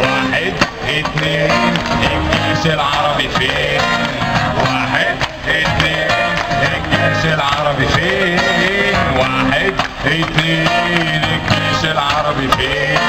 واحد اتنين الجيش العربي فين؟ واحد اتنين الجيش العربي فين؟ واحد اتنين الجيش العربي فين؟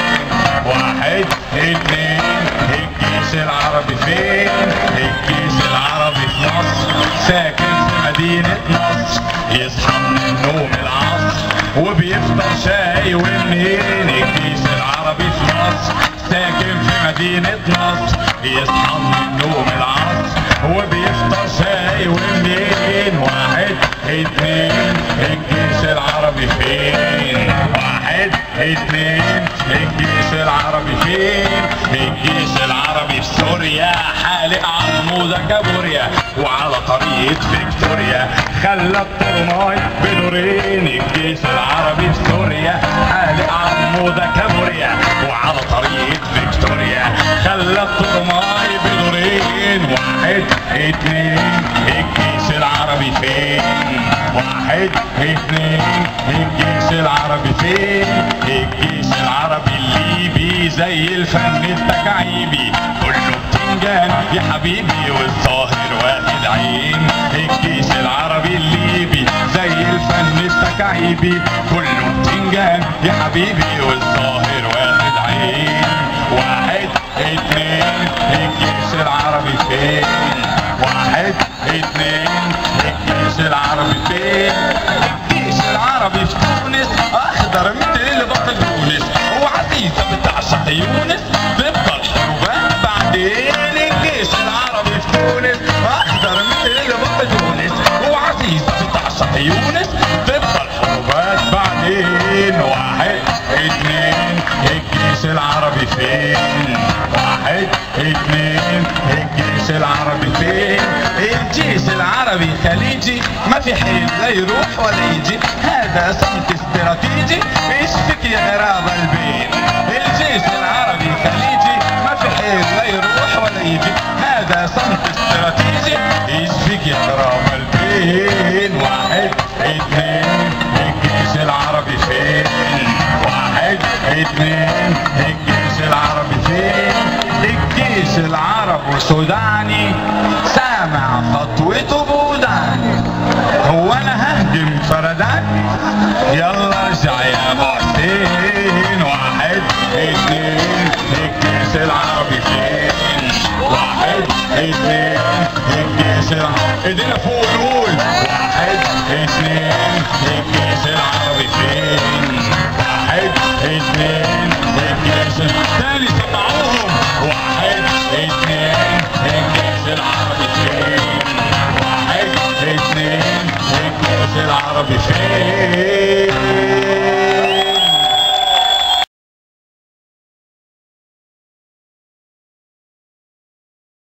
واحد اتنين الجيش العربي فين؟ الجيش العربي في مصر ساكن في مدينة نصر، يصحى من النوم العصر وبيفطر شاي ومنين. الجيش العربي في مصر ساكن في مدينة نصر، يصحى من النوم العصر وبيفطر شاي ومنين. واحد اتنين الجيش العربي فين؟ واحد اتنين الجيش العربي فين؟ الجيش العربي في سوريا حالق عمودة كابوريا، وعلى طريق فيكتوريا خلى الطرماي بدورين. الجيش العربي في سوريا حالق عمودة كابوريا، وعلى طريق فيكتوريا خلى الطرماي بدورين. واحد اتنين الجيش العربي فين؟ واحد اتنين الجيش العربي فين؟ الجيش العربي الليبي زي الفن التكعيبي، كله بتنجان يا حبيبي والظاهر واخد عين. الجيش العربي الليبي زي الفن التكعيبي، كله بتنجان يا حبيبي والظاهر واخد عين. واحد اتنين الجيش العربي فين؟ واحد اتنين الجيش العربي فين؟ الجيش العربي في تونس اخضر مثل بقدونس، وعزيزة بتعشق يونس تبقى الحروبات بعدين. الجيش العربي في تونس اخضر مثل بقدونس، وعزيزة بتعشق يونس تبقى الحروبات بعدين. واحد اتنين الجيش العربي فين؟ واحد اتنين الجيش العربي فين؟ الجيش العربي خليجي ما في حيل لا يروح ولا يجي، هذا صمت استراتيجي يشفك يا غراب البين. الجيش العربي خليجي ما في حيل لا يروح ولا يجي، هذا صمت استراتيجي يشفك يا غراب البين. واحد اتنين الجيش العربي فين؟ واحد اتنين الجيش العربي فين؟ الجيش العربي سوداني سامع خطوته بوداني، هو انا ههجم فرداني؟ يلا ارجع يا ابو حسين. واحد اتنين الجيش العربي فين؟ واحد اتنين الجيش العربي، ايدينا فوق نقول واحد اتنين الجيش